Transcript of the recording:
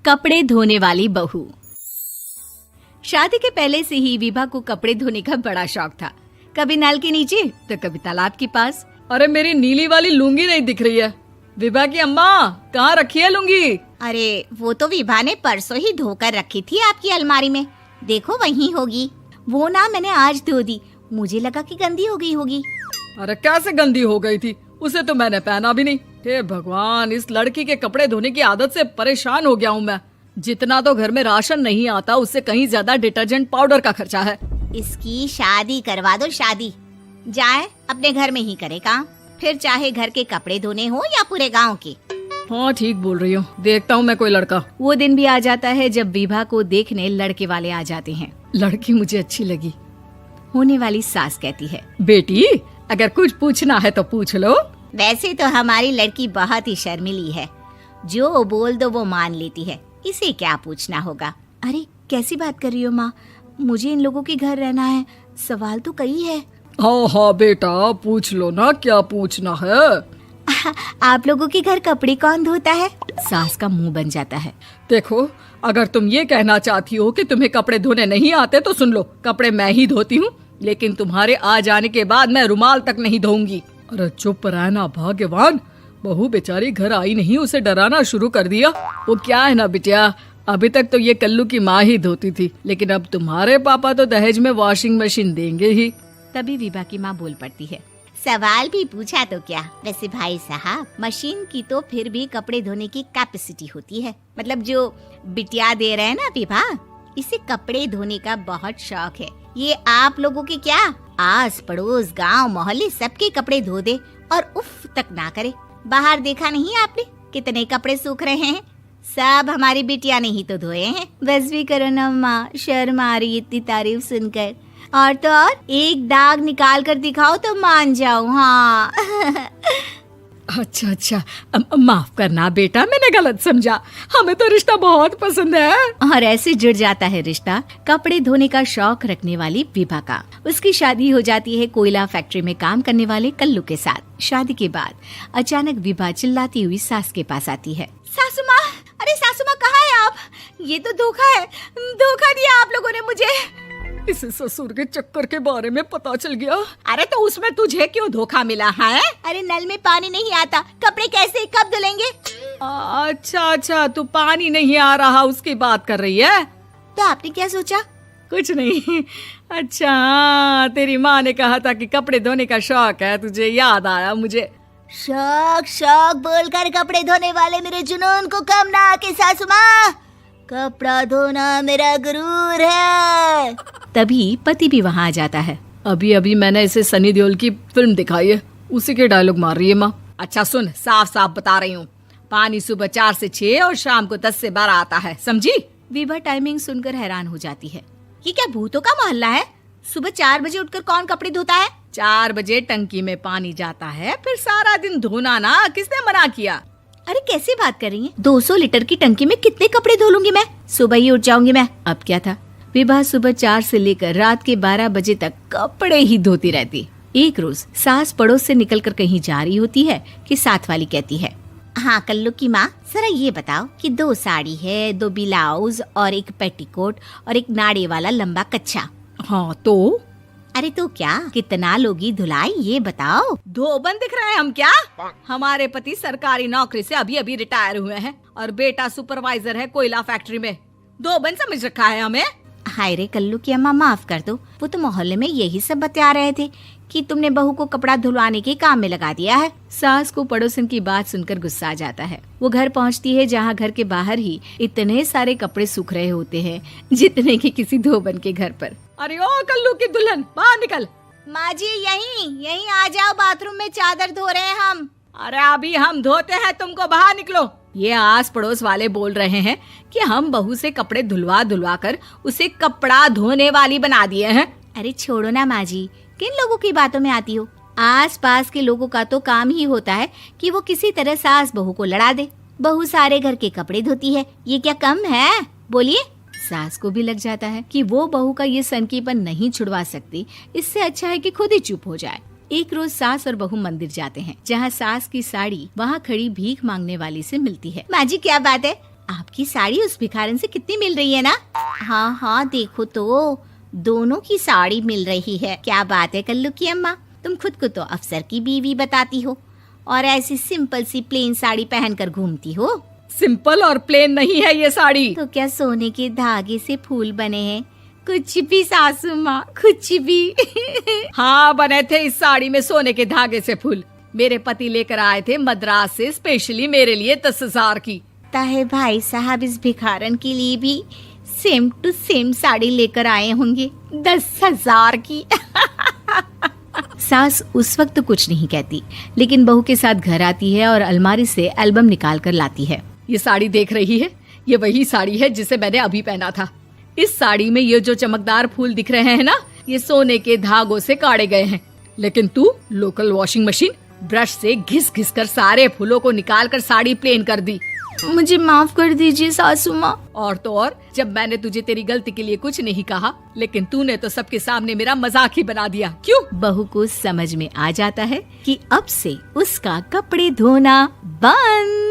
कपड़े धोने वाली बहू। शादी के पहले से ही विभा को कपड़े धोने का बड़ा शौक था। कभी नल के नीचे तो कभी तालाब के पास। अरे मेरी नीली वाली लुंगी नहीं दिख रही है। विभा की अम्मा, कहाँ रखी है लुंगी? अरे वो तो विभा ने परसों ही धोकर रखी थी आपकी अलमारी में, देखो वहीं होगी। वो ना मैंने आज धो दी, मुझे लगा कि गंदी हो गई होगी। अरे कैसे गंदी हो गई थी? उसे तो मैंने पहना भी नहीं। हे भगवान, इस लड़की के कपड़े धोने की आदत से परेशान हो गया हूँ मैं। जितना तो घर में राशन नहीं आता, उससे कहीं ज्यादा डिटर्जेंट पाउडर का खर्चा है। इसकी शादी करवा दो, शादी जाए अपने घर में ही करे काम, फिर चाहे घर के कपड़े धोने हो या पूरे गांव के। हाँ ठीक बोल रही हूँ, देखता हूँ मैं कोई लड़का। वो दिन भी आ जाता है जब विभा को देखने लड़के वाले आ जाते हैं। लड़की मुझे अच्छी लगी। होने वाली सास कहती है, बेटी अगर कुछ पूछना है तो पूछ लो। वैसे तो हमारी लड़की बहुत ही शर्मीली है, जो बोल दो वो मान लेती है, इसे क्या पूछना होगा। अरे कैसी बात कर रही हो माँ, मुझे इन लोगों के घर रहना है, सवाल तो कई है। हाँ हाँ बेटा, पूछ लो ना, क्या पूछना है। आप लोगों के घर कपड़े कौन धोता है? सास का मुंह बन जाता है। देखो, अगर तुम ये कहना चाहती हो कि तुम्हें कपड़े धोने नहीं आते तो सुन लो, कपड़े मैं ही धोती हूँ, लेकिन तुम्हारे आ जाने के बाद मैं रुमाल तक नहीं धोऊंगी। अरे चुप रहना भाग्यवान, बहू बेचारी घर आई नहीं, उसे डराना शुरू कर दिया। वो क्या है ना बिटिया, अभी तक तो ये कल्लू की माँ ही धोती थी, लेकिन अब तुम्हारे पापा तो दहेज में वॉशिंग मशीन देंगे ही। तभी विभा की माँ बोल पड़ती है, सवाल भी पूछा तो क्या। वैसे भाई साहब, मशीन की तो फिर भी कपड़े धोने की कैपेसिटी होती है। मतलब जो बिटिया दे रहे हैं ना विभा, इसे कपड़े धोने का बहुत शौक है। ये आप लोगों के क्या, आस पड़ोस गांव मोहल्ले सबके कपड़े धो दे और उफ तक ना करे। बाहर देखा नहीं आपने कितने कपड़े सूख रहे हैं? सब हमारी बिटिया ने ही तो धोए हैं। बस भी करो ना माँ, शर्म आ रही इतनी तारीफ सुनकर। और तो और एक दाग निकाल कर दिखाओ तो मान जाऊं। हाँ अच्छा, माफ करना बेटा, मैंने गलत समझा। हमें तो रिश्ता बहुत पसंद है। और ऐसे जुड़ जाता है रिश्ता कपड़े धोने का शौक रखने वाली विभा का। उसकी शादी हो जाती है कोयला फैक्ट्री में काम करने वाले कल्लू के साथ। शादी के बाद अचानक विभा चिल्लाती हुई सास के पास आती है। सासू माँ, अरे सासू माँ कहाँ है आप? ये तो धोखा है, धोखा दिया आप लोगों ने मुझे। इसे ससुर के चक्कर के बारे में पता चल गया। अरे तो उसमें तुझे क्यों धोखा मिला है? अरे नल में पानी नहीं आता, कपड़े कैसे कब धुलेंगे? अच्छा, तू पानी नहीं आ रहा उसकी बात कर रही है। तो आपने क्या सोचा? कुछ नहीं। अच्छा, तेरी माँ ने कहा था कि कपड़े धोने का शौक है तुझे, याद आया मुझे। शौक बोलकर कपड़े धोने वाले मेरे जुनून को कम ना आके सासू माँ, कपड़ा धोना मेरा गुरूर है। तभी पति भी वहाँ आ जाता है। अभी मैंने इसे सनी देओल की फिल्म दिखाई है, उसी के डायलॉग मार रही है माँ। अच्छा सुन, साफ साफ बता रही हूँ, पानी सुबह 4 से 6 और शाम को 10 से 12 आता है, समझी? विभा टाइमिंग सुनकर हैरान हो जाती है। ये क्या भूतों का मोहल्ला है? सुबह 4 बजे उठकर कौन कपड़े धोता है? 4 बजे टंकी में पानी जाता है, फिर सारा दिन धोना ना, किसने मना किया? अरे कैसी बात कर रही हैं? 200 लीटर की टंकी में कितने कपड़े धो लूंगी मैं? सुबह ही उठ जाऊंगी मैं। अब क्या था, विभा सुबह 4 से लेकर रात के 12 बजे तक कपड़े ही धोती रहती। एक रोज सास पड़ोस से निकलकर कहीं जा रही होती है कि साथ वाली कहती है, हाँ कल्लू की माँ, जरा ये बताओ कि 2 साड़ी है, 2 ब्लाउज और एक पेटीकोट और एक नाड़े वाला लंबा कच्छा। हाँ तो? अरे तो क्या, कितना लोगी धुलाई ये बताओ। धोबन दिख रहे हैं हम क्या? हमारे पति सरकारी नौकरी से अभी रिटायर हुए हैं और बेटा सुपरवाइजर है कोयला फैक्ट्री में। धोबन समझ रखा है हमें? हाय रे कल्लू की अम्मा, माफ कर दो, वो तो मोहल्ले में यही सब बता रहे थे कि तुमने बहू को कपड़ा धुलवाने के काम में लगा दिया है। सास को पड़ोसन की बात सुनकर गुस्सा आ जाता है। वो घर पहुंचती है जहां घर के बाहर ही इतने सारे कपड़े सूख रहे होते हैं जितने कि किसी धोबन के घर पर। अरे ओ कल्लू की दुल्हन, बाहर निकल। माँ जी यहीं आ जाओ, बाथरूम में चादर धो रहे हैं हम। अरे अभी हम धोते हैं, तुमको बाहर निकलो। ये आस पड़ोस वाले बोल रहे हैं कि हम बहू से कपड़े धुलवा कर उसे कपड़ा धोने वाली बना दिए हैं। अरे छोड़ो ना माँ जी, किन लोगों की बातों में आती हो? आस पास के लोगों का तो काम ही होता है कि वो किसी तरह सास बहू को लड़ा दे। बहू सारे घर के कपड़े धोती है, ये क्या कम है? बोलिए। सास को भी लग जाता है कि वो बहू का ये सनकीपन नहीं छुड़वा सकती, इससे अच्छा है कि खुद ही चुप हो जाए। एक रोज सास और बहू मंदिर जाते हैं, जहाँ सास की साड़ी वहाँ खड़ी भीख मांगने वाली से मिलती है। माँ जी क्या बात है, आपकी साड़ी उस भिखारन से कितनी मिल रही है ना? हाँ हाँ देखो तो, दोनों की साड़ी मिल रही है। क्या बात है कल्लू की अम्मा, तुम खुद को तो अफसर की बीवी बताती हो और ऐसी सिंपल सी प्लेन साड़ी पहनकर घूमती हो। सिंपल और प्लेन नहीं है ये साड़ी। तो क्या सोने के धागे से फूल बने हैं? कुछ भी सासू माँ, कुछ भी। हाँ बने थे इस साड़ी में सोने के धागे से फूल। मेरे पति लेकर आए थे मद्रास से स्पेशली मेरे लिए 10,000 की। ताहे भाई साहब इस भिखारन के लिए भी सेम टू सेम साड़ी लेकर आए होंगे 10,000 की। सास उस वक्त तो कुछ नहीं कहती, लेकिन बहू के साथ घर आती है और अलमारी से एल्बम निकाल कर लाती है। ये साड़ी देख रही है, ये वही साड़ी है जिसे मैंने अभी पहना था। इस साड़ी में ये जो चमकदार फूल दिख रहे हैं ना, ये सोने के धागों से काढ़े गए हैं। लेकिन तू लोकल वॉशिंग मशीन ब्रश से घिस घिस कर सारे फूलों को निकाल कर साड़ी प्लेन कर दी। मुझे माफ कर दीजिए सासू माँ। और तो और, जब मैंने तुझे तेरी गलती के लिए कुछ नहीं कहा, लेकिन तूने तो सबके सामने मेरा मजाक ही बना दिया। क्यों? बहू को समझ में आ जाता है कि अब से उसका कपड़े धोना बंद।